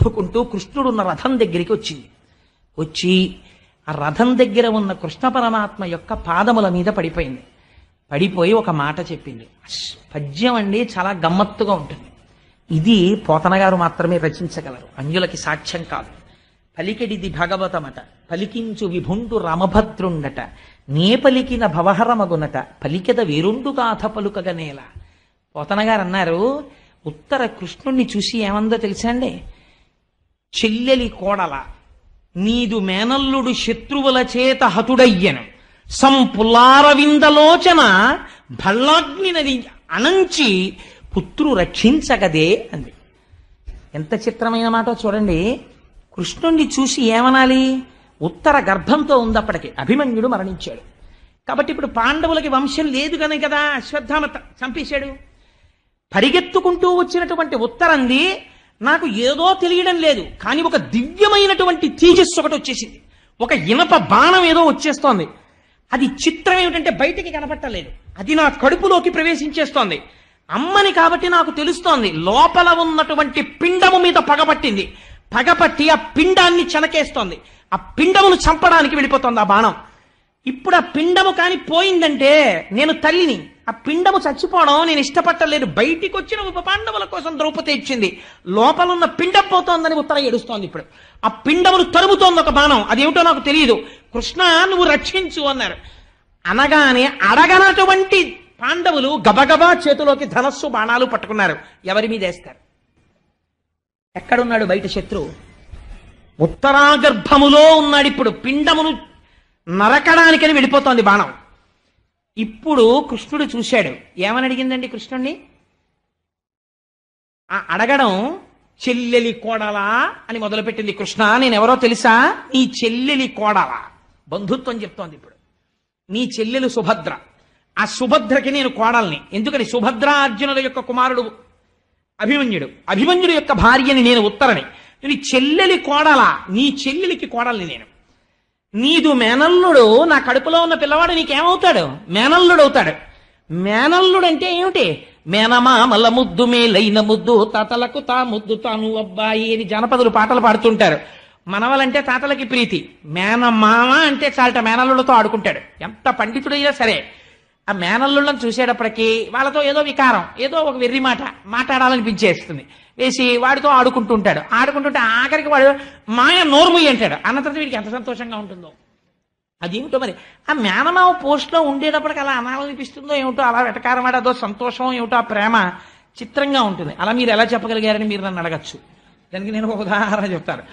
పరిగెత్తుకుంటూ కృష్ణుడు ఉన్న రథం దగ్గరికి వచ్చింది. వచ్చి ఆ రథం దగ్గర ఉన్న కృష్ణ పరమాత్మ యొక్క పాదముల మీద పడిపోయింది. పడిపోయి ఒక మాట చెప్పింది. పద్యం అండి చాలా గమ్మత్తుగా ఉంటుంది. ఇది పోతన గారు మాత్రమే రచించగలరు, అన్యులకి సాక్ష్యం కాదు. పలికెడిది భాగవతమట, పలికించు విభుండు రామభద్రుండట, నే పలికిన భవహరమగునట, పలికెద వేరుండు గాథ పలుకగనేల. పోతన గారు అన్నారు, ఉత్తర కృష్ణుణ్ణి చూసి ఏమందో తెలుసా అండి? చెల్లెలి కోడల, నీదు మేనల్లుడు శత్రువుల చేత హతుడయ్యను, సంపులారవిందలోచన భల్లాగ్ని నది అనంచి పుత్రు రక్షించగదే అంది. ఎంత చిత్రమైన మాట చూడండి. కృష్ణుణ్ణి చూసి ఏమనాలి? ఉత్తర గర్భంతో ఉంది అప్పటికి, అభిమన్యుడు మరణించాడు కాబట్టి ఇప్పుడు పాండవులకి వంశం లేదు కనుక కదా అశ్వత్థామ చంపేశాడు. పరిగెత్తుకుంటూ వచ్చినటువంటి ఉత్తరంది, నాకు ఏదో తెలియడం లేదు కానీ ఒక దివ్యమైనటువంటి తేజస్సు ఒకటి వచ్చేసింది, ఒక ఇనప బాణం ఏదో వచ్చేస్తోంది. అది చిత్రం ఏమిటంటే బయటికి కనపట్టలేదు, అది నా కడుపులోకి ప్రవేశించేస్తోంది. అమ్మని కాబట్టి నాకు తెలుస్తోంది, లోపల ఉన్నటువంటి పిండము మీద పగపట్టింది. పగపట్టి ఆ పిండాన్ని చెనకేస్తోంది, ఆ పిండమును చంపడానికి వెళ్ళిపోతోంది ఆ బాణం. ఇప్పుడు ఆ పిండము కాని పోయిందంటే నేను తల్లిని, ఆ పిండము చచ్చిపోవడం నేను ఇష్టపట్టలేదు. బయటికి వచ్చిన ఉప పాండవుల కోసం ద్రౌపది ఇచ్చింది, లోపల ఉన్న పిండం పోతోందని ఉత్తర ఏడుస్తోంది. ఇప్పుడు ఆ పిండమును తరుముతోంది ఒక బాణం, అదేమిటో నాకు తెలియదు. కృష్ణ నువ్వు రక్షించు అన్నారు. అనగానే అడగనటువంటి పాండవులు గబగబా చేతిలోకి ధనస్సు బాణాలు పట్టుకున్నారు. ఎవరి మీద వేస్తారు? ఎక్కడున్నాడు బయట శత్రువు? ఉత్తరాగర్భములో ఉన్నాడు. ఇప్పుడు పిండమును నరకడానికని వెళ్ళిపోతోంది బాణం. ఇప్పుడు కృష్ణుడు చూశాడు. ఏమని అడిగిందండి కృష్ణుణ్ణి? ఆ అడగడం చెల్లెలి కోడలా అని మొదలుపెట్టింది. కృష్ణ నేనెవరో తెలుసా? నీ చెల్లెలి కోడలా. బంధుత్వం చెప్తోంది. ఇప్పుడు నీ చెల్లెలు సుభద్ర, ఆ సుభద్రకి నేను కోడల్ని. ఎందుకని? సుభద్ర అర్జునుల యొక్క కుమారుడు అభిమన్యుడు, అభిమన్యుడు యొక్క భార్యని నేను ఉత్తరని. నీ చెల్లెలి కోడలా, నీ చెల్లెలికి కోడల్ని నేను. నీదు మేనల్లుడు, నా కడుపులో ఉన్న పిల్లవాడు నీకేమవుతాడు? మేనల్లుడు అవుతాడు. మేనల్లుడు అంటే ఏమిటి? మేనమామల ముద్దు మేలైన ముద్దు, తాతలకు తా ముద్దు తాను అబ్బాయి అని జానపదులు పాటలు పాడుతుంటారు. మనవలంటే తాతలకి ప్రీతి, మేనమామ అంటే చాలట మేనల్లుడితో ఆడుకుంటాడు. ఎంత పండితుడైనా సరే ఆ మేనల్లుళ్ళని చూసేటప్పటికీ వాళ్ళతో ఏదో వికారం, ఏదో ఒక వెర్రి మాట మాట్లాడాలనిపించేస్తుంది. వేసి వాడితో ఆడుకుంటుంటాడు. ఆడుకుంటుంటే ఆఖరికి వాడు మాయ నోర్ముయ్యి అంటాడు. అన్న తర్వాత వీడికి ఎంత సంతోషంగా ఉంటుందో. అదేమిటో మరి ఆ మేనమావ పోస్ట్లో ఉండేటప్పటికి అలా అనాలనిపిస్తుందో ఏమిటో, అలా వెటకారం వాడు అదో సంతోషం ఏమిటో, ఆ ప్రేమ చిత్రంగా ఉంటుంది. అలా మీరు ఎలా చెప్పగలిగారని మీరు నన్ను అడగచ్చు. దానికి నేను ఒక ఉదాహరణ చెప్తాను.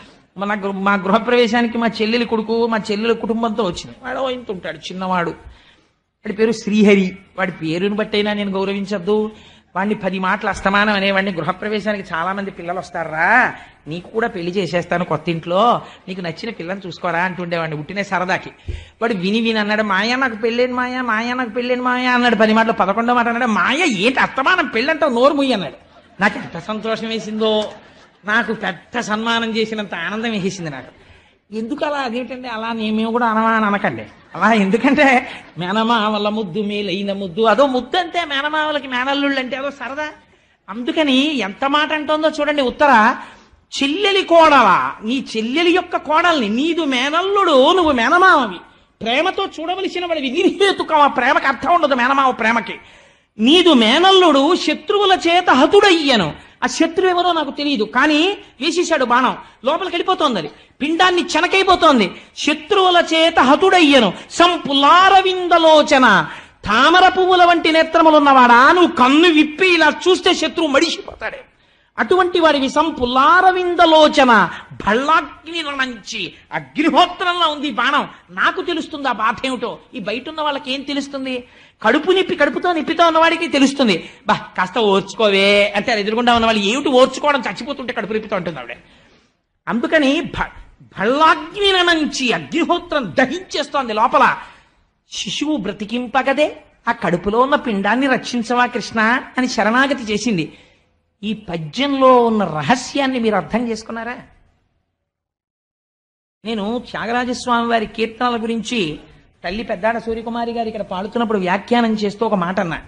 మా గృహప్రవేశానికి మా చెల్లెలి కొడుకు మా చెల్లెలి కుటుంబంతో వచ్చింది. వాడు ఇంత ఉంటాడు, చిన్నవాడు. వాడి పేరు శ్రీహరి. వాడి పేరుని బట్టయినా నేను గౌరవించద్దు. వాడిని 10 మాటలు అస్తమానం అనేవాడిని. గృహప్రవేశానికి చాలా మంది పిల్లలు వస్తారా, నీకు కూడా పెళ్లి చేసేస్తాను కొత్త ఇంట్లో, నీకు నచ్చిన పిల్లని చూసుకోరా అంటుండేవాడిని ఉట్టినే సరదాకి. వాడు విని అన్నాడు, మాయా నాకు పెళ్ళేను మాయా, మాయా నాకు పెళ్ళేను మాయా అన్నాడు. 10 మాటలు 11వ మాట అన్నాడు, మాయ ఏంటి అస్తమానం పెళ్ళంటావు, నోరు ముయ్యి అన్నాడు. నాకు ఎంత సంతోషం వేసిందో, నాకు పెద్ద సన్మానం చేసినంత ఆనందం వేసింది నాకు. ఎందుకు అలా? అదేంటంటే అలా మేము కూడా అనమా అనకండి అలా. ఎందుకంటే మేనమావల ముద్దు మేలైన ముద్దు, అదో ముద్దు అంతే. మేనమావలకి మేనల్లుళ్ళు అంటే అదో సరదా. అందుకని ఎంత మాట అంటుందో చూడండి. ఉత్తర చెల్లెలి కోడలా, నీ చెల్లెలి యొక్క కోడల్ని, నీదు మేనల్లుడు నువ్వు మేనమావవి, ప్రేమతో చూడవలసిన వాడివి. నిర్హేతుకం ఆ ప్రేమకి అర్థం ఉండదు మేనమావ ప్రేమకి. నీదు మేనల్లుడు శత్రువుల చేత హతుడయ్యను. ఆ శత్రువు ఎవరో నాకు తెలియదు కానీ వేసేశాడు బాణం, లోపలికి వెళ్ళిపోతోంది. అది పిండాన్ని చెనకైపోతోంది. శత్రువుల చేత హతుడయ్యను, సంపులారవిందలోచన, తామర పువ్వుల వంటి నేత్రములున్నవాడా, నువ్వు కన్ను విప్పి ఇలా చూస్తే శత్రువు మడిసిపోతాడే, అటువంటి వాడివి. సంపులారవిందలోచన, భళ్ళాగ్ని నుంచి అగ్నిహోత్రంలా ఉంది బాణం. నాకు తెలుస్తుంది ఆ బాధ ఏమిటో, ఈ బయట ఉన్న వాళ్ళకి ఏం తెలుస్తుంది? కడుపుతో నిప్పితో ఉన్నవాడికి తెలుస్తుంది. బా కాస్త ఓర్చుకోవే అంటే అది ఎదురుగుండా ఉన్నవాళ్ళు ఏమిటి ఓర్చుకోవడం, చచ్చిపోతుంటే కడుపు నిప్పితో ఉంటుంది ఆవిడ. అందుకని భళ్ళాగ్ని నుంచి అగ్నిహోత్రం దహించేస్తోంది లోపల. శిశువు బ్రతికింపగదే, ఆ కడుపులో ఉన్న పిండాన్ని రక్షించవా కృష్ణ అని శరణాగతి చేసింది. ఈ పద్యంలో ఉన్న రహస్యాన్ని మీరు అర్థం చేసుకున్నారా? నేను త్యాగరాజస్వామి వారి కీర్తనల గురించి తల్లి పెద్దాడ సూర్యకుమారి గారు ఇక్కడ పాడుతున్నప్పుడు వ్యాఖ్యానం చేస్తూ ఒక మాట అన్నా.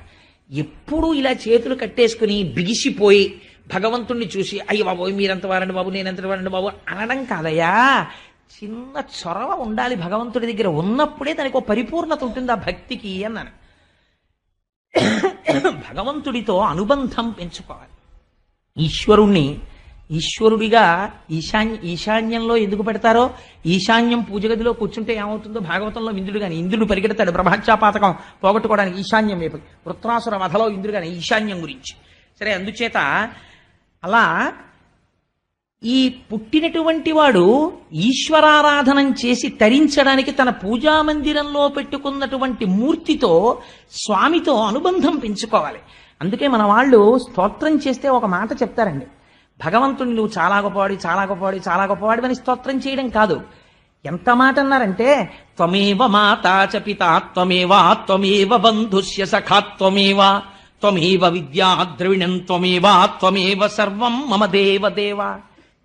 ఎప్పుడు ఇలా చేతులు కట్టేసుకుని బిగిసిపోయి భగవంతుణ్ణి చూసి అయ్య బాబు మీరెంత వారండి బాబు నేనెంత వారండి బాబు అనడం కాదయ్యా. చిన్న చొరవ ఉండాలి భగవంతుడి దగ్గర, ఉన్నప్పుడే దానికి ఒక పరిపూర్ణత ఉంటుంది ఆ భక్తికి అన్నాను. భగవంతుడితో అనుబంధం పెంచుకోవాలి. ఈశ్వరుడిగా ఈశాన్యంలో ఎందుకు పెడతారో, ఈశాన్యం పూజ గదిలో కూర్చుంటే ఏమవుతుందో భాగవతంలో ఇంద్రుడు గాని, ఇంద్రుడు పరిగెడతాడు బ్రహ్మహత్యాపాతకం పోగొట్టుకోవడానికి ఈశాన్యం వైపు, వృత్రాసుర వధలో ఇంద్రుడు గాని ఈశాన్యం గురించి. సరే, అందుచేత అలా ఈ పుట్టినటువంటి వాడు ఈశ్వరారాధనం చేసి తరించడానికి తన పూజా మందిరంలో పెట్టుకున్నటువంటి మూర్తితో, స్వామితో అనుబంధం పెంచుకోవాలి. అందుకే మన వాళ్ళు స్తోత్రం చేస్తే ఒక మాట చెప్తారండి, భగవంతుని నువ్వు చాలా గొప్పవాడి చాలా గొప్పవాడి చాలా గొప్పవాడి అని స్తోత్రం చేయడం కాదు. ఎంత మాట అన్నారంటే, త్వమేవ మాతా చ పితా త్వమేవ త్వమేవ బంధుస్య సఖా త్వమేవ త్వమేవ విద్యా ద్రవిణం త్వమేవ త్వమేవ సర్వం మమ దేవ దేవ.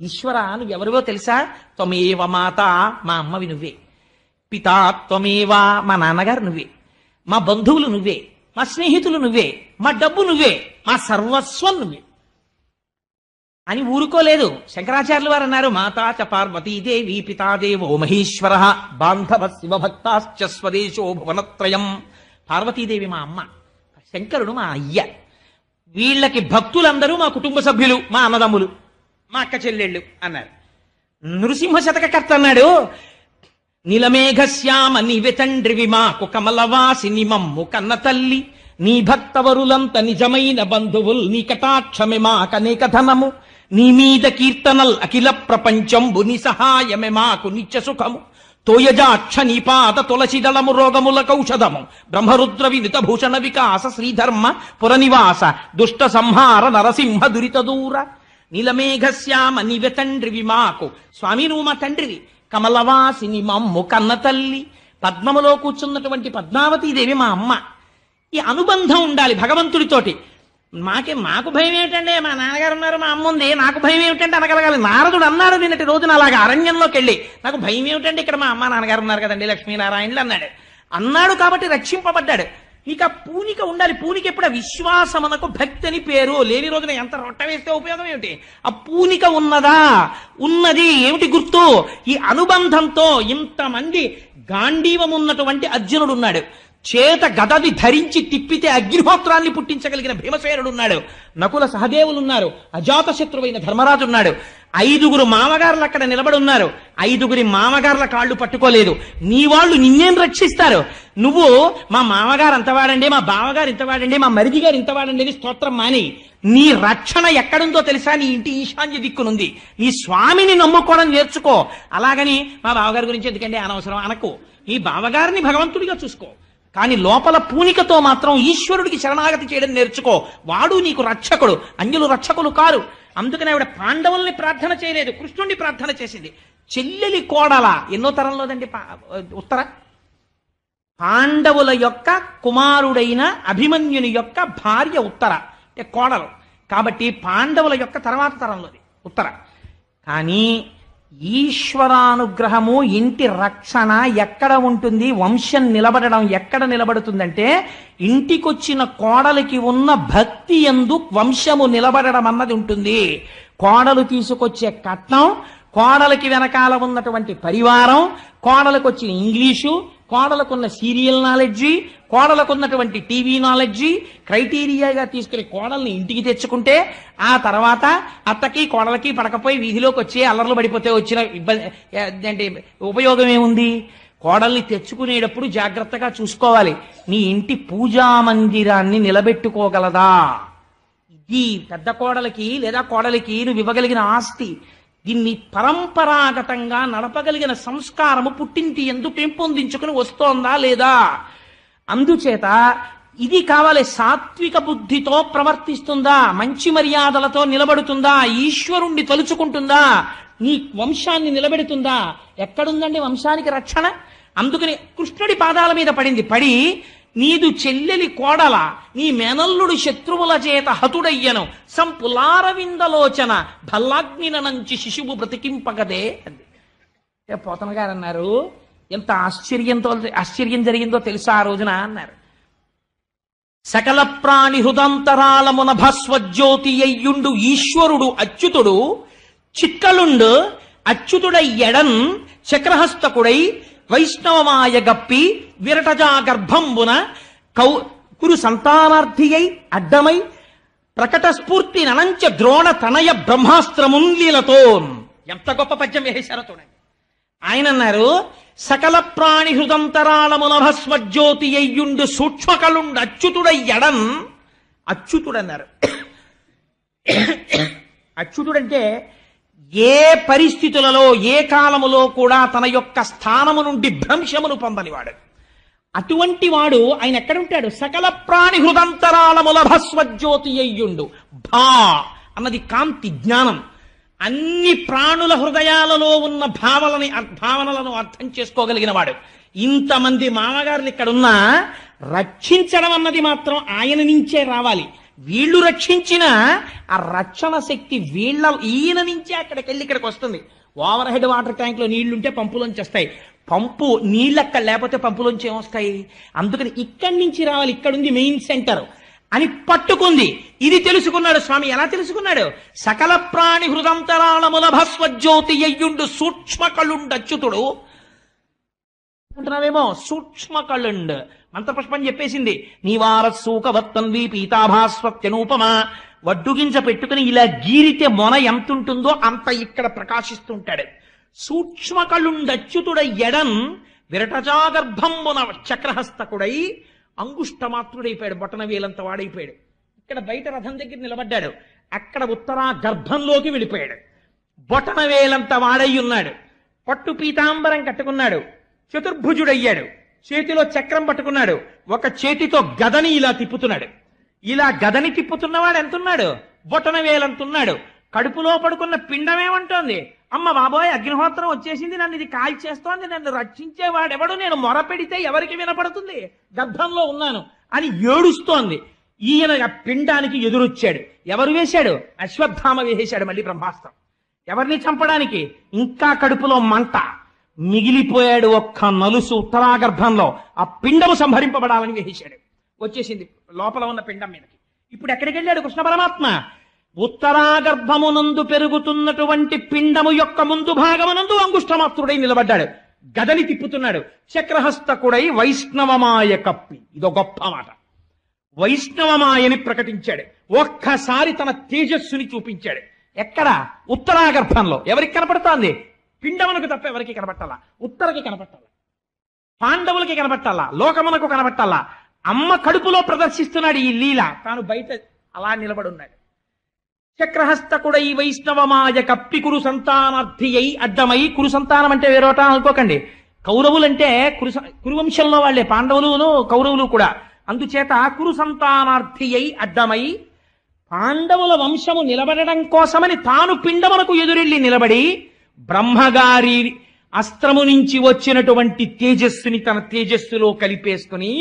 ఈశ్వర నువ్వెవరివో తెలుసా? త్వమేవ మాత, మా అమ్మవి నువ్వే. పితా త్వమేవ, మా నాన్నగారు నువ్వే. మా బంధువులు నువ్వే, మా స్నేహితులు నువ్వే, మా డబ్బు నువ్వే, మా సర్వస్వం నువ్వే అని ఊరుకోలేదు. శంకరాచార్యులు వారు అన్నారు, మాతా చ పార్వతీదేవి పితాదేవో మహేశ్వర బాంధవ శివభక్తాశ్చ స్వదేశో భువనత్రయం. పార్వతీదేవి మా అమ్మ, శంకరుడు మా అయ్య. వీళ్ళకి భక్తులందరూ మా కుటుంబ సభ్యులు, మా అన్నదమ్ములు, మా అక్క చెల్లెళ్ళు అన్నారు. నృసింహ శతకకర్త అన్నాడు, నీలమేఘశ్యామ నీవె తండ్రివి మాకు కమలవాసిని మమ్ము కన్న తల్లి, నీ భక్తవరులంత నిజమైన బంధువుల్ నీ కటాక్షమే మాకనేక ధనము, నీ మీద కీర్తనల్ అఖిల ప్రపంచంబు నీ సహాయమే మాకు నిత్య సుఖము, తోయజాక్ష నీపాద తులసిదళము రోగముల కౌషధము, బ్రహ్మరుద్ర వినిత భూషణ వికాస శ్రీధర్మ పురనివాస దుష్ట సంహార నరసింహ దురిత దూర. నీలమేఘశ్యామ నీవె తండ్రివి మాకు, స్వామి నువ్వు మా తండ్రివి, కమలవాసిని మమ్ము కన్న తల్లి, పద్మములో కూర్చున్నటువంటి పద్మావతీదేవి మా అమ్మ. ఈ అనుబంధం ఉండాలి భగవంతుడితోటి. మాకు భయం ఏమిటంటే మా నాన్నగారు ఉన్నారు, మా అమ్మ ఉంది, నాకు భయం ఏమిటంటే అనగలగాలి. నారదుడు అన్నాడు నిన్నటి రోజున అలాగా అరణ్యంలోకి వెళ్ళి, నాకు భయం ఏమిటంటే ఇక్కడ మా అమ్మ నాన్నగారు ఉన్నారు కదండి లక్ష్మీనారాయణులు అన్నాడు కాబట్టి రక్షింపబడ్డాడు. ఇక పూనిక ఉండాలి. పూనిక ఎప్పుడు? విశ్వాసమునకు భక్తి అని పేరు. లేని రోజున ఎంత రొట్ట వేస్తే ఉపయోగం ఏమిటి? ఆ పూనిక ఉన్నదా? ఉన్నది. ఏమిటి గుర్తు? ఈ అనుబంధంతో ఇంతమంది గాంధీవం ఉన్నటువంటి అర్జునుడు ఉన్నాడు, చేత గదవి ధరించి తిప్పితే అగ్నిహోత్రాన్ని పుట్టించగలిగిన భీమసేనుడు ఉన్నాడు, నకుల సహదేవులు ఉన్నారు, అజాత శత్రువైన ధర్మరాజు ఉన్నాడు, 5గురు మామగారులు అక్కడ నిలబడి ఉన్నారు. 5గురి మామగారుల కాళ్ళు పట్టుకోలేదు. నీ వాళ్ళు నిన్నేం రక్షిస్తారు? నువ్వు మా మామగారు అంతవాడండి, మా బావగారు ఇంతవాడండి, మా మరిది గారు ఇంతవాడండి అని స్తోత్రం మాని, నీ రక్షణ ఎక్కడుందో తెలుసా? నీ ఇంటి ఈశాన్య దిక్కునుంది. నీ స్వామిని నమ్ముకోవడం నేర్చుకో. అలాగని మా బావగారి గురించి ఎందుకంటే అనవసరం అనకు. నీ బావగారిని భగవంతుడిగా చూసుకో, కానీ లోపల పూనికతో మాత్రం ఈశ్వరుడికి శరణాగతి చేయడం నేర్చుకో. వాడు నీకు రక్షకుడు, అన్యులు రక్షకులు కారు. అందుకని ఆవిడ పాండవుల్ని ప్రార్థన చేయలేదు, కృష్ణుడిని ప్రార్థన చేసింది. చెల్లెలి కోడల ఎన్నో తరంలోదండి ఉత్తర? పాండవుల యొక్క కుమారుడైన అభిమన్యుని యొక్క భార్య ఉత్తర, అంటే కోడలు. కాబట్టి పాండవుల యొక్క తర్వాత తరంలోది ఉత్తర. కానీ ఈశ్వరానుగ్రహము, ఇంటి రక్షణ ఎక్కడ ఉంటుంది? వంశం నిలబడడం ఎక్కడ నిలబడుతుందంటే, ఇంటికొచ్చిన కోడలికి ఉన్న భక్తి యందు వంశము నిలబడడం అన్నది ఉంటుంది. కోడలు తీసుకొచ్చే కట్నం, కోడలికి వెనకాల ఉన్నటువంటి పరివారం, కోడలకు వచ్చిన ఇంగ్లీషు, కోడలకున్న సీరియల్ నాలెడ్జి, కోడలకున్నటువంటి టీవీ నాలెడ్జి క్రైటీరియాగా తీసుకుని కోడల్ని ఇంటికి తెచ్చుకుంటే, ఆ తర్వాత అత్తకి కోడలకి పడకపోయి వీధిలోకి వచ్చి అల్లర్లు పడిపోతే వచ్చిన ఇబ్బంది అంటే ఉపయోగం ఏముంది? కోడల్ని తెచ్చుకునేటప్పుడు జాగ్రత్తగా చూసుకోవాలి. నీ ఇంటి పూజా మందిరాన్ని నిలబెట్టుకోగలదా? ఇది పెద్ద కోడలికి లేదా కోడలికి నువ్వు ఇవ్వగలిగిన ఆస్తి. దీన్ని పరంపరాగతంగా నడపగలిగిన సంస్కారము పుట్టింటి యందు పెంపొందించుకుని వస్తోందా లేదా? అందుచేత ఇది కావాలి. సాత్విక బుద్ధితో ప్రవర్తిస్తుందా? మంచి మర్యాదలతో నిలబడుతుందా? ఈశ్వరుణ్ణి తలుచుకుంటుందా? నీ వంశాన్ని నిలబెడుతుందా? ఎక్కడుందండి వంశానికి రక్షణ? అందుకని కృష్ణుడి పాదాల మీద పడి నీదు చెల్లెలి కోడల, నీ మేనల్లుడు శత్రువుల చేత హతుడయ్యను, సంపులారవిందలోచన భల్లాగ్నినంచి శిశువు బ్రతికింపగదే అంది. పోతన గారు అన్నారు, ఎంత ఆశ్చర్యం జరిగిందో తెలుసా ఆ రోజున అన్నారు. సకల ప్రాణి హృదంతరాళమున భస్వజ్యోతి అయ్యుండు ఈశ్వరుడు అచ్యుతుడు చిక్కలుండు అచ్యుతుడై ఎడన్ చక్రహస్తకుడై వైష్ణవమాయ గప్పి విరటజా గర్భంబున కురు సంతానార్థి అయి అడ్డమై ప్రకట స్ఫూర్తి ననంచ ద్రోణ తనయ బ్రహ్మాస్త్రమున్లీలతో. ఎంత గొప్ప పద్యం వేశారో చూడండి. ఆయన అన్నారు, సకల ప్రాణి హృదంతరాళమున భస్వజ్యోతి అయ్యుండు సూక్ష్మకలుండు అచ్యుతుడై ఎడన్. అచ్యుతుడన్నారు. అచ్యుతుడంటే ఏ పరిస్థితులలో ఏ కాలములో కూడా తన యొక్క స్థానము నుండి భ్రంశమును పొందనివాడు. అటువంటి వాడు ఆయన ఎక్కడుంటాడు? సకల ప్రాణి హృదంతరాళముల భస్వజ్యోతి అయ్యుండు. భా అన్నది కాంతి, జ్ఞానం. అన్ని ప్రాణుల హృదయాలలో ఉన్న భావనలను అర్థం చేసుకోగలిగిన వాడు. ఇంతమంది మామగారులు ఇక్కడున్నా రక్షించడం అన్నది మాత్రం ఆయన నుంచే రావాలి. వీళ్ళు రక్షించిన ఆ రక్షణ శక్తి ఈయన నుంచే అక్కడికి వెళ్ళి ఇక్కడికి వస్తుంది. ఓవర్ హెడ్ వాటర్ ట్యాంక్ లో నీళ్లుంటే పంపులోంచి వస్తాయి. పంపు నీళ్ళక్కడ లేకపోతే పంపులోంచి ఏమొస్తాయి? అందుకని ఇక్కడి నుంచి రావాలి. ఇక్కడుంది మెయిన్ సెంటర్ అని పట్టుకుంది. ఇది తెలుసుకున్నాడు స్వామి. ఎలా తెలుసుకున్నాడు? సకల ప్రాణి హృదంతరాళముల భస్వజ్యోతి అయ్యుండు సూక్ష్మకళుండచ్యుతుడు అంటున్నావేమో. సూక్ష్మకళుండ్ మంత్రపుష్పం చెప్పేసింది. నీవారసూకవత్తన్వి పీతాభాస్వత్యనూపమా. వడ్డుగింజ పెట్టుకుని ఇలా గీరితే మొన ఎంత ఉంటుందో అంత ఇక్కడ ప్రకాశిస్తుంటాడు. సూక్ష్మకళుండచ్యుతుడై ఎడన్ విరటజాగర్భంబున చక్రహస్తకుడై అంగుష్టమాత్రుడైపోయాడు. బొటన వేలంత వాడైపోయాడు. ఇక్కడ బయట రథం దగ్గర నిలబడ్డాడు. అక్కడ ఉత్తరా గర్భంలోకి వెళ్ళిపోయాడు. బొటన వేలంత వాడై ఉన్నాడు. పట్టు పీతాంబరం కట్టుకున్నాడు. చతుర్భుజుడయ్యాడు. చేతిలో చక్రం పట్టుకున్నాడు. ఒక చేతితో గదని ఇలా తిప్పుతున్నాడు. ఇలా గదని తిప్పుతున్నవాడు ఎంతున్నాడు? బొటన వేలంతున్నాడు. కడుపులో పడుకున్న పిండమేమంటోంది? అమ్మ బాబోయ్, అగ్నిహోత్రం వచ్చేసింది, నన్ను ఇది కాల్చేస్తోంది, నన్ను రక్షించేవాడెవడు, నేను మొర పెడితే ఎవరికి వినపడుతుంది, గర్భంలో ఉన్నాను అని ఏడుస్తోంది. ఈయన ఆ పిండానికి ఎదురొచ్చాడు. ఎవరు వేశాడు? అశ్వత్థామ వేసేశాడు మళ్ళీ బ్రహ్మాస్త్రం. ఎవరిని చంపడానికి? ఇంకా కడుపులో మంట మిగిలిపోయాడు. ఒక్క నలుసు ఉత్తరాగర్భంలో ఆ పిండము సంహరింపబడాలని వేసేశాడు. వచ్చేసింది లోపల ఉన్న పిండం మీదకి. ఇప్పుడు ఎక్కడికి వెళ్ళాడు కృష్ణ పరమాత్మ? ఉత్తరాగర్భమునందు పెరుగుతున్నటువంటి పిండము యొక్క ముందు భాగమునందు అంగుష్టమాత్రుడై నిలబడ్డాడు. గదని తిప్పుతున్నాడు. చక్రహస్తకుడై వైష్ణవమాయ కప్పి. ఇదో గొప్ప మాట. వైష్ణవమాయని ప్రకటించాడు. ఒక్కసారి తన తేజస్సుని చూపించాడు. ఎక్కడ? ఉత్తరాగర్భంలో. ఎవరికి కనపడుతోంది? పిండమునకు తప్ప ఎవరికి కనపట్టాలా? ఉత్తరకి కనపట్టాలా, పాండవులకి కనపట్టాలా, లోకమునకు కనపట్టాలా. అమ్మ కడుపులో ప్రదర్శిస్తున్నాడు ఈ లీల. తాను బయట అలా నిలబడున్నాడు. చక్రహస్తకుడై వైష్ణవమాయ కప్పి కురు సంతానార్థి అయి అడ్డమై. కురు సంతానం అంటే వేరోట అనుకోకండి. కౌరవులంటే కురువంశంలో వాళ్లే పాండవులును కౌరవులు కూడా. అందుచేత కురు సంతానార్థి అయి అడ్డమై పాండవుల వంశము నిలబడడం కోసమని తాను పిండమునకు ఎదురెళ్ళి నిలబడి బ్రహ్మగారి అస్త్రము నుంచి వచ్చినటువంటి తేజస్సుని తన తేజస్సులో కలిపేసుకుని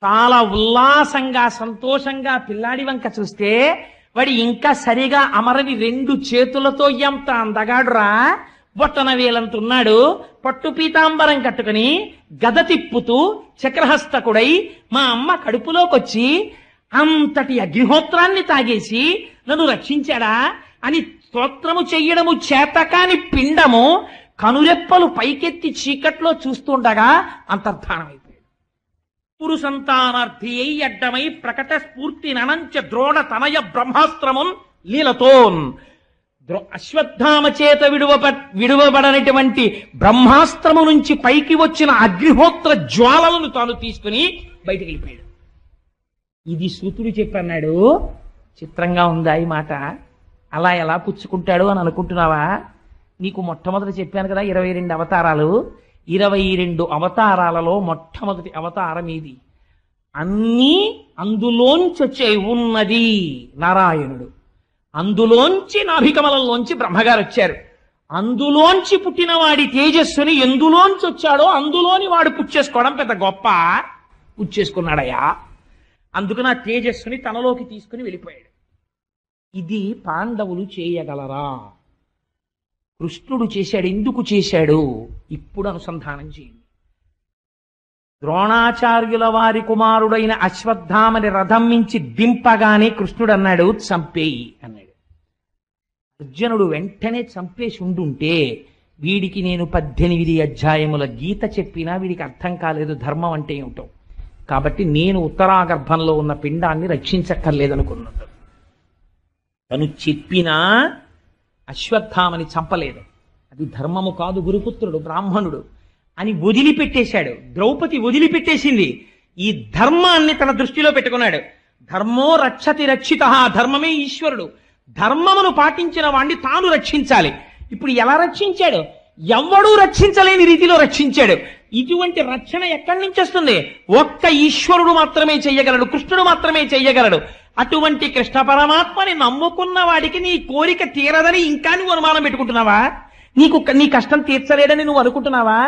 చాలా ఉల్లాసంగా సంతోషంగా పిల్లాడి వంక చూస్తే వాడి ఇంకా సరిగా అమరని 2 చేతులతో ఎంత అందగాడురా, బొట్టన వేలంతున్నాడు. పట్టు పీతాంబరం కట్టుకుని గద తిప్పుతూ చక్రహస్తకుడై మా అమ్మ కడుపులోకొచ్చి అంతటి అగ్నిహోత్రాన్ని తాగేసి నన్ను రక్షించాడా అని స్తోత్రము చెయ్యడము చేతకాని పిండము కనురెప్పలు పైకెత్తి చీకట్లో చూస్తుండగా అంతర్ధానమైపోయాడు. పురు సంతానార్థి అయి అడ్డమై ప్రకట స్ఫూర్తి ననంచ ద్రోణ తనయ బ్రహ్మాస్త్రమున్ లీలతోన్. అశ్వత్థామ చేత విడువబడనటువంటి బ్రహ్మాస్త్రము నుంచి పైకి వచ్చిన అగ్నిహోత్ర జ్వాలలను తాను తీసుకుని బయటికి వెళ్ళిపోయాడు. ఇది సూతుడు చెప్పన్నాడు. చిత్రంగా ఉందా ఈ మాట? అలా ఎలా పుచ్చుకుంటాడు అని అనుకుంటున్నావా? నీకు మొట్టమొదటి చెప్పాను కదా 22 అవతారాలు. 22 అవతారాలలో మొట్టమొదటి అవతారం ఇది. అన్నీ అందులోంచి వచ్చే ఉన్నది నారాయణుడు. అందులోంచి నాభికమలంలోంచి బ్రహ్మగారు వచ్చారు. అందులోంచి పుట్టిన వాడి తేజస్సుని ఎందులోంచి వచ్చాడో అందులోని వాడు పుచ్చేసుకోవడం పెద్ద గొప్ప. పుచ్చేసుకున్నాడయ్యా. అందుకు నా తేజస్సుని తనలోకి తీసుకుని వెళ్ళిపోయాడు. ఇది పాండవులు చేయగలరా? కృష్ణుడు చేశాడు. ఎందుకు చేశాడు? ఇప్పుడు అనుసంధానం చేయండి. ద్రోణాచార్యుల వారి కుమారుడైన అశ్వత్థామని రథం మించి దింపగానే కృష్ణుడు అన్నాడు, చంపేయి అన్నాడు. అర్జునుడు వెంటనే చంపేసి ఉండుంటే వీడికి నేను 18 అధ్యాయముల గీత చెప్పినా వీడికి అర్థం కాలేదు ధర్మం అంటే ఏమిటో. కాబట్టి నేను ఉత్తరాగర్భంలో ఉన్న పిండాన్ని రక్షించక్కర్లేదనుకున్నాడు. తను చెప్పినా అశ్వత్థామని చంపలేదు. అది ధర్మము కాదు, గురుపుత్రుడు బ్రాహ్మణుడు అని వదిలిపెట్టేశాడు. ద్రౌపది వదిలిపెట్టేసింది. ఈ ధర్మాన్ని తన దృష్టిలో పెట్టుకున్నాడు. ధర్మో రక్షతి రక్షిత, ధర్మమే ఈశ్వరుడు. ధర్మమును పాటించిన వాణ్ణి తాను రక్షించాలి. ఇప్పుడు ఎలా రక్షించాడు? ఎవ్వడూ రక్షించలేని రీతిలో రక్షించాడు. ఇటువంటి రక్షణ ఎక్కడి నుంచి వస్తుంది? ఒక్క ఈశ్వరుడు మాత్రమే చెయ్యగలడు, కృష్ణుడు మాత్రమే చెయ్యగలడు. అటువంటి కృష్ణ పరమాత్మని నమ్ముకున్న వాడికి నీ కోరిక తీరదని ఇంకా నువ్వు అనుమానం పెట్టుకుంటున్నావా? నీ కష్టం తీర్చలేడని నువ్వు అనుకుంటున్నావా?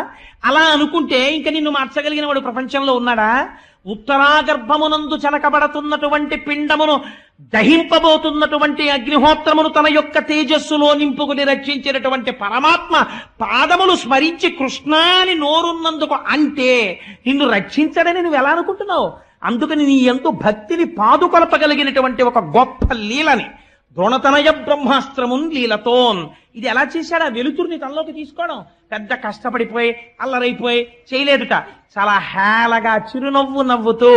అలా అనుకుంటే ఇంకా నిన్ను మార్చగలిగిన వాడు ప్రపంచంలో ఉన్నాడా? ఉత్తరాగర్భమునందు చనకబడుతున్నటువంటి పిండమును దహింపబోతున్నటువంటి అగ్నిహోత్రమును తన యొక్క తేజస్సులో నింపుకుని రక్షించినటువంటి పరమాత్మ పాదములు స్మరించి కృష్ణాని నోరున్నందుకు అంటే నిన్ను రక్షించడని నువ్వు ఎలా అనుకుంటున్నావు? అందుకని నీ ఎందు భక్తిని పాదుకొలపగలిగినటువంటి ఒక గొప్ప లీలని ద్రోణతనయ బ్రహ్మాస్త్రమున్ లీలతోన్. ఇది ఎలా చేశాడు? ఆ వెలుతురుని తనలోకి తీసుకోవడం పెద్ద కష్టపడిపోయి అల్లరైపోయి చేయలేదుట. చాలా హేళగా చిరునవ్వు నవ్వుతూ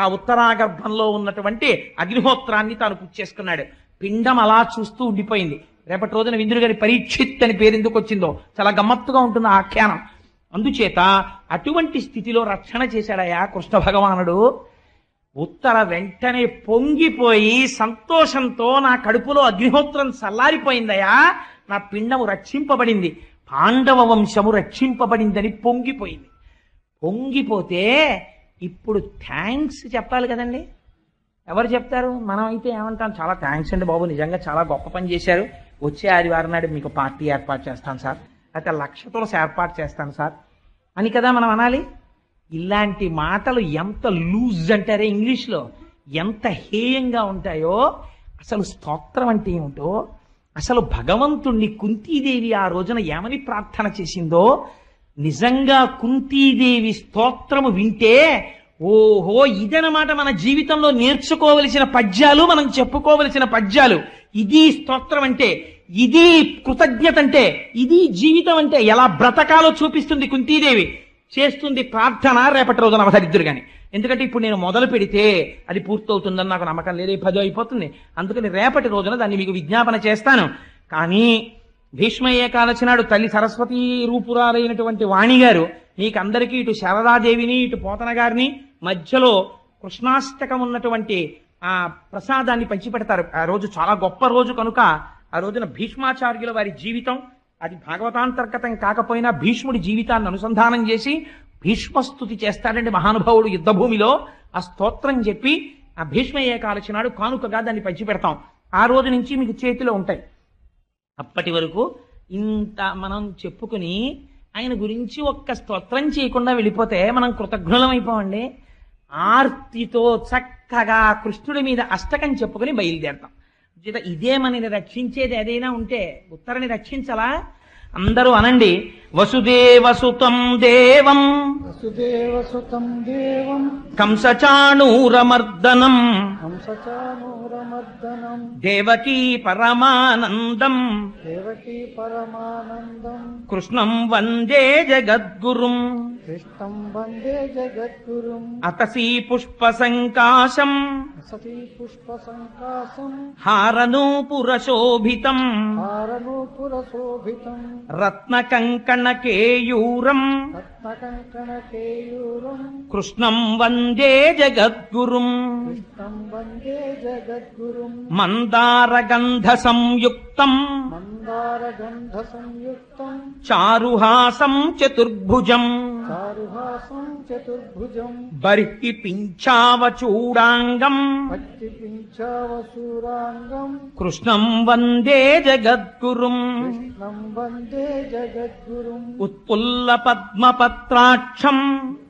ఆ ఉత్తరాగర్భంలో ఉన్నటువంటి అగ్నిహోత్రాన్ని తాను పుచ్చేసుకున్నాడు. పిండం అలా చూస్తూ ఉండిపోయింది. రేపటి రోజున విందుడు గారి పరీక్షిత్ అని పేరు ఎందుకు వచ్చిందో చాలా గమ్మత్తుగా ఉంటుంది ఆ ఆఖ్యానం. అందుచేత అటువంటి స్థితిలో రక్షణ చేశాడయా కృష్ణ భగవానుడు. ఉత్తర వెంటనే పొంగిపోయి సంతోషంతో నా కడుపులో అగ్నిహోత్రం చల్లారిపోయిందయా, నా పిండము రక్షింపబడింది, పాండవ వంశము రక్షింపబడిందని పొంగిపోయింది. పొంగిపోతే ఇప్పుడు థ్యాంక్స్ చెప్పాలి కదండి. ఎవరు చెప్తారు? మనం అయితే ఏమంటాం, చాలా థ్యాంక్స్ అండి బాబు, నిజంగా చాలా గొప్ప పని చేశారు, వచ్చే ఆదివారం నాడు మీకు పార్టీ ఏర్పాటు చేస్తాను సార్, అయితే 1,00,000 తులసి ఏర్పాటు చేస్తాను సార్ అని కదా మనం అనాలి. ఇలాంటి మాటలు ఎంత లూజ్ అంటారే ఇంగ్లీష్లో, ఎంత హేయంగా ఉంటాయో. అసలు స్తోత్రం అంటే ఏమిటో, అసలు భగవంతుణ్ణి కుంతీదేవి ఆ రోజున ఏమని ప్రార్థన చేసిందో, నిజంగా కుంతీదేవి స్తోత్రము వింటే ఓహో ఇదనమాట మన జీవితంలో నేర్చుకోవలసిన పద్యాలు, మనం చెప్పుకోవలసిన పద్యాలు. ఇది స్తోత్రం అంటే, ఇది కృతజ్ఞత అంటే, ఇది జీవితం అంటే ఎలా బ్రతకాలో చూపిస్తుంది కుంతీదేవి. చేస్తుంది ప్రార్థన. రేపటి రోజున అవసరిద్దురు కానీ, ఎందుకంటే ఇప్పుడు నేను మొదలు పెడితే అది పూర్తవుతుందని నాకు నమ్మకం లేదు, 10 అయిపోతుంది. అందుకని రేపటి రోజున దాన్ని మీకు విజ్ఞాపన చేస్తాను. కానీ భీష్మ ఏకాదశి నాడు తల్లి సరస్వతీ రూపురాలైనటువంటి వాణిగారు మీకందరికీ ఇటు శారదాదేవిని ఇటు పోతన గారిని మధ్యలో కృష్ణాష్టకం ఉన్నటువంటి ఆ ప్రసాదాన్ని పంచిపెడతారు. ఆ రోజు చాలా గొప్ప రోజు కనుక ఆ రోజున భీష్మాచార్యుల వారి జీవితం, అది భాగవతాంతర్గతం కాకపోయినా భీష్ముడి జీవితాన్ని అనుసంధానం చేసి భీష్మస్తుతి చేస్తాడండి మహానుభావుడు యుద్ధభూమిలో. ఆ స్తోత్రం చెప్పి ఆ భీష్మ ఏకాదశి నాడు కానుకగా దాన్ని పంచిపెడతాం. ఆ రోజు నుంచి మీకు చేతిలో ఉంటాయి. అప్పటి వరకు ఇంత మనం చెప్పుకుని ఆయన గురించి ఒక్క స్తోత్రం చేయకుండా వెళ్ళిపోతే మనం కృతజ్ఞులం అయిపోవండి. ఆర్తితో చక్కగా కృష్ణుడి మీద అష్టకం చెప్పుకుని బయలుదేరతాం. ఇదే మనని రక్షించేది ఏదైనా ఉంటే ఉత్తరని రక్షించలా. అందరూ అనండి, వసుదేవసుతం దేవం వసుదేవసుతం దేవం కంసచాణూరమర్దనం కంసచాణూరమర్దనం దేవకీ పరమానందం దేవకీ పరమానందం కృష్ణం వందే జగద్గురుం కృష్ణం వందే జగద్గురుం అతసీ పుష్పసంకాశం సతీ పుష్పసంకాశం హారనూపురశోభితం హారనూపురశోభితం రత్నకంకణకేయూరం రత్నకంకణకేయూరం కృష్ణం వందే జగద్గురుం కృష్ణం వందే జగద్గురుం మందారగంధ సంయుక్తం మందారగంధ సంయుక్తం చారుహాసం చతుర్భుజం చారుహాసం చతుర్భుజం బర్హి పింఛావచూడాంగం భక్తి పింఛావసూరాంగం కృష్ణం వందే జగద్గురుం కృష్ణం వందే జగద్గురుం ఉత్పుల్ల పద్మపత్రాక్షం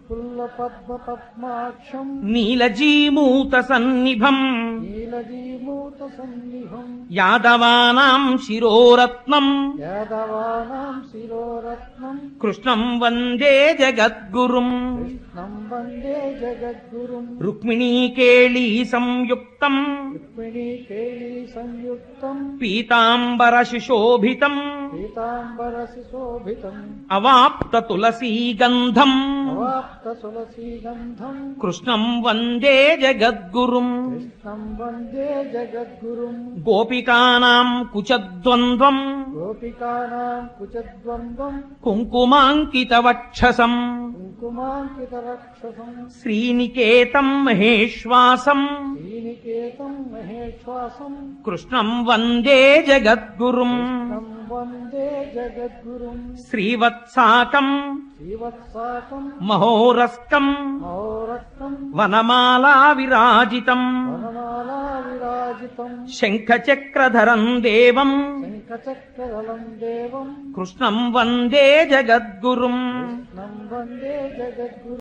పుల్లపద్మపద్మాక్షం నీలజీమూత సన్నిభం నీలజీమూతసన్నిభం యాదవానాం శిరోరత్నం యాదవానాం శిరోరత్నం కృష్ణం వందే జగద్గురుం కృష్ణం వందే జగద్గురుం రుక్మిణీకేళీ సంయుక్తం రుక్మిణీకేళీ సంయుక్తం పీతాంబర శుశోభితం పీతాంబరశిశోభితం అవాప్త తులసీగంధం అవాప్త తులసీగంధం కృష్ణం వందే జగద్గురుం కృష్ణం వందే జగద్గురుం గోపికానాం కుచద్వంద్వం గోపికానాం కుచద్వంద్వం కుంకుమాంకితవక్షసం కుంకుమాంకితరక్షసం శ్రీనికేతం మహేశ్వాసం శ్రీనికేతం మహేశ్వాసం కృష్ణం వందే జగద్గురుం కృష్ణం వందే జగద్గురుం శ్రీవత్సాకం శ్రీవత్సాకం మహోరస్కం మౌరక్తం వనమాలా విరాజితం వనమాలా విరాజితం శంఖచక్రధరం దేవం శంఖచక్రదళం దేవం కృష్ణం వందే జగద్గురుం కృష్ణం వందే జగద్గురుం